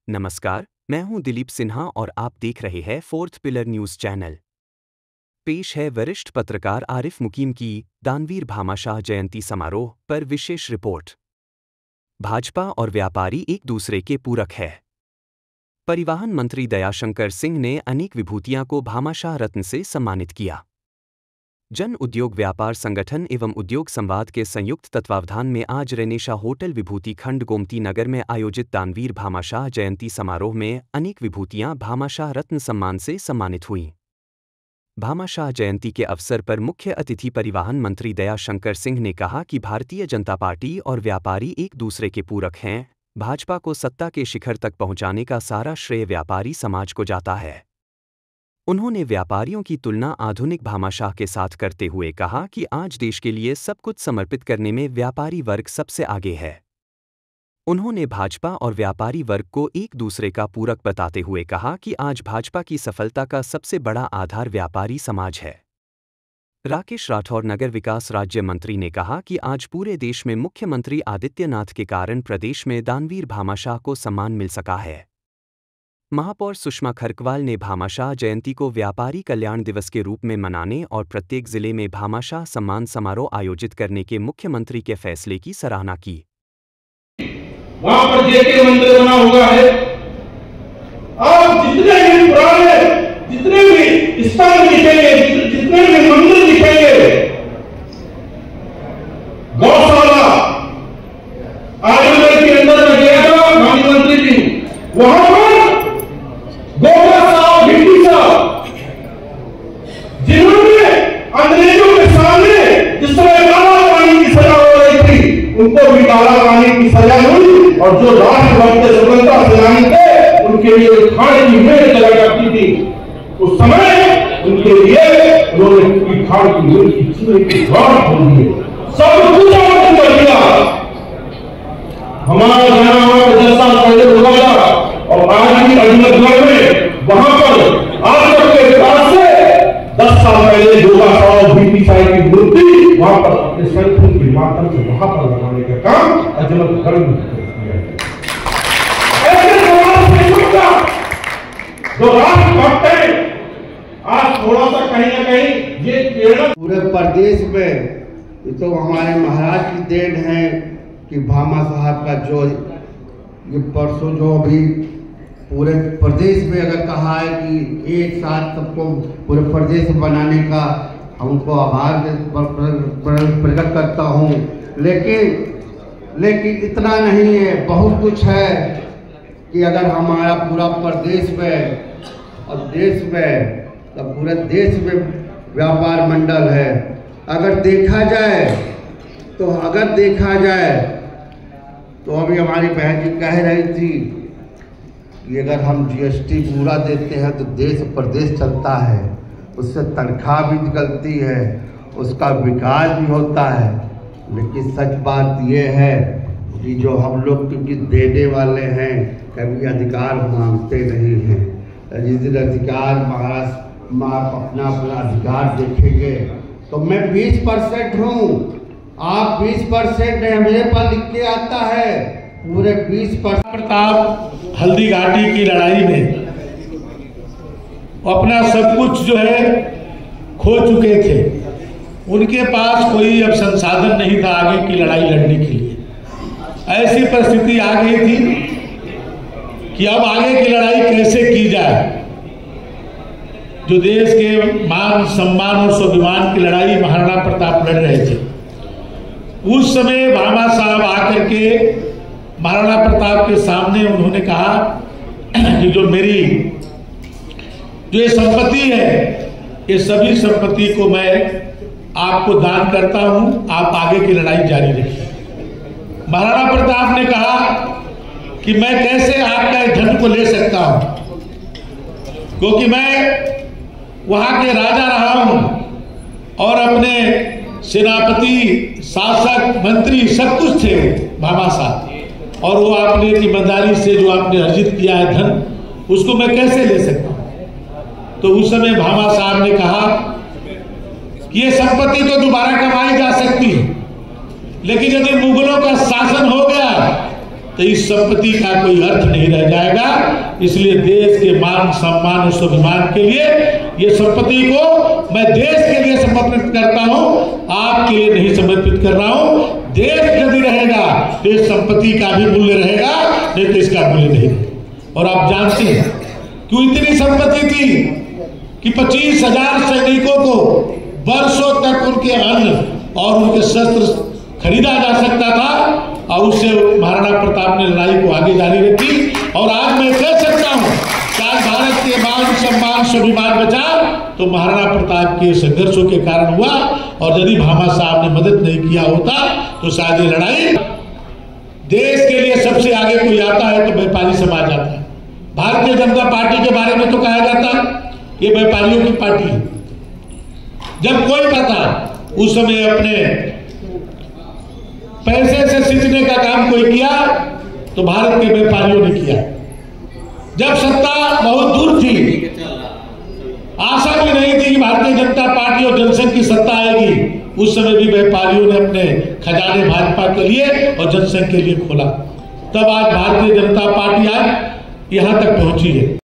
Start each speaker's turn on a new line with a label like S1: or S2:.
S1: नमस्कार, मैं हूं दिलीप सिन्हा और आप देख रहे हैं फोर्थ पिलर न्यूज चैनल। पेश है वरिष्ठ पत्रकार आरिफ मुकीम की दानवीर भामाशाह जयंती समारोह पर विशेष रिपोर्ट। भाजपा और व्यापारी एक दूसरे के पूरक है। परिवहन मंत्री दयाशंकर सिंह ने अनेक विभूतियां को भामाशाह रत्न से सम्मानित किया। जन उद्योग व्यापार संगठन एवं उद्योग संवाद के संयुक्त तत्वावधान में आज रेनेशा होटल विभूति खंड गोमती नगर में आयोजित दानवीर भामाशाह जयंती समारोह में अनेक विभूतियां भामाशाह रत्न सम्मान से सम्मानित हुईं। भामाशाह जयंती के अवसर पर मुख्य अतिथि परिवहन मंत्री दयाशंकर सिंह ने कहा कि भारतीय जनता पार्टी और व्यापारी एक दूसरे के पूरक हैं। भाजपा को सत्ता के शिखर तक पहुंचाने का सारा श्रेय व्यापारी समाज को जाता है। उन्होंने व्यापारियों की तुलना आधुनिक भामाशाह के साथ करते हुए कहा कि आज देश के लिए सब कुछ समर्पित करने में व्यापारी वर्ग सबसे आगे है। उन्होंने भाजपा और व्यापारी वर्ग को एक दूसरे का पूरक बताते हुए कहा कि आज भाजपा की सफलता का सबसे बड़ा आधार व्यापारी समाज है। राकेश राठौर नगर विकास राज्य मंत्री ने कहा कि आज पूरे देश में मुख्यमंत्री आदित्यनाथ के कारण प्रदेश में दानवीर भामाशाह को सम्मान मिल सका है। महापौर सुषमा खरकवाल ने भामाशाह जयंती को व्यापारी कल्याण दिवस के रूप में मनाने और प्रत्येक जिले में भामाशाह सम्मान समारोह आयोजित करने के मुख्यमंत्री के फैसले की सराहना की।
S2: वहां पर जेके मंदिर बना हुआ है। आप जितने भी पुराने, जितने भी स्थान दिखेंगे, जितने भी मंदिर दिखेंगे, गौशाला आजमगढ़ के अंदर में गया था माननीय मंत्री जी, वहां पर गोगा साहब, भिंडी साहब, जिन्होंने अंग्रेजों के सामने जिस तरह काला पानी की सजा हो रही थी, उनको भी काला पानी की सजा हुई और जो राष्ट्रभक्त स्वतंत्रता सेनानी थे उनके लिए खाड़ की मेज लगा करती थी। उस समय उनके लिए उन्होंने खाड़ की मेज की चूहे की द्वार खोल दिए, सब कुछ कर दिया। हमारा गाना वहां पर 10 साल पहले हुआ था और आज भी अजमतगढ़ में वहां पर आज तक के पास से 10 साल पहले गोगा साहब भिंडी साहब की मूर्ति वहां पर अपने संगठन के माध्यम से वहां पर लगाने का काम अजमतगढ़ में किया है। ऐसे जो राष्ट्रभक्त है, आज थोड़ा सा कहीं ना कहीं ये प्रेरणा
S3: पूरे प्रदेश में, तो हमारे महाराज की देन है कि भामा साहब का जो ये परसों जो भी पूरे प्रदेश में अगर कहा है कि एक साथ सबको पूरे प्रदेश बनाने का, उनको आभार प्रकट करता हूँ। लेकिन इतना नहीं है, बहुत कुछ है कि अगर हमारा पूरा प्रदेश में और देश में, तो पूरे देश में व्यापार मंडल है। अगर देखा जाए तो अभी हमारी बहन जी कह रही थी कि अगर हम जीएसटी पूरा देते हैं तो देश प्रदेश चलता है, उससे तनख्वाह भी निकलती है, उसका विकास भी होता है। लेकिन सच बात यह है कि जो हम लोग क्योंकि देने वाले हैं, कभी अधिकार मांगते नहीं हैं। जिस दिन अधिकार आप अपना अधिकार देखेंगे तो मैं 20% हूँ, आप 20% है, मेरे पास लिख के आता है पूरे 20%।
S4: प्रताप हल्दी घाटी की लड़ाई में अपना सब कुछ जो है खो चुके थे। उनके पास कोई अब संसाधन नहीं था आगे की लड़ाई लड़ने के लिए। ऐसी परिस्थिति आ गई थी कि अब आगे की लड़ाई कैसे की जाए। जो देश के मान सम्मान और स्वाभिमान की लड़ाई महाराणा प्रताप लड़ रहे थे, उस समय भामा साहब आकर के महाराणा प्रताप के सामने उन्होंने कहा कि जो ये संपत्ति है, ये सभी संपत्ति को मैं आपको दान करता हूं, आप आगे की लड़ाई जारी रखिए। महाराणा प्रताप ने कहा कि मैं कैसे आपका धन को ले सकता हूं, क्योंकि मैं वहां के राजा रहा हूं और अपने सेनापति, शासक, मंत्री सब कुछ थे भामा साहब, और वो आपने ईमानदारी से जो आपने अर्जित किया है धन, उसको मैं कैसे ले सकता हूं। तो उस समय भामा साहब ने कहा कि ये संपत्ति तो दोबारा कमाई जा सकती है, लेकिन यदि मुगलों का शासन हो गया तो इस संपत्ति का कोई अर्थ नहीं रह जाएगा। इसलिए देश के मान सम्मान और स्वाभिमान के लिए ये संपत्ति को मैं देश के लिए समर्पित करता हूं, आपके लिए नहीं समर्पित कर रहा हूं। देश यदि रहेगा तो इस संपत्ति का भी मूल्य रहेगा, नहीं तो इसका मूल्य नहीं रहेगा। और आप जानते हैं क्यों इतनी संपत्ति थी कि 25,000 सैनिकों को वर्षों तक उनके अन्न और उनके शस्त्र खरीदा जा सकता था, और उससे महाराणा प्रताप ने लड़ाई को आगे जारी रखी। और आज मैं कह सकता हूं कि आज भारत के मान सम्मान स्वाभिमान बचा तो महाराणा प्रताप के संघर्षों के कारण हुआ। और यदि भामा साहब ने मदद नहीं किया होता तो शायद ये लड़ाई, देश के लिए सबसे आगे कोई आता है तो व्यापारी समाज आता है। भारतीय जनता पार्टी के बारे में तो कहा जाता ये व्यापारियों की पार्टी है। जब कोई पता उस समय अपने पैसे से सींचने का काम कोई किया तो भारत के व्यापारियों ने किया। जब सत्ता बहुत दूर थी, आशा भी नहीं थी कि भारतीय जनता पार्टी और जनसंघ की सत्ता आएगी, उस समय भी व्यापारियों ने अपने खजाने भाजपा के लिए और जनसंघ के लिए खोला। तब आज भारतीय जनता पार्टी आज यहां तक पहुंची है।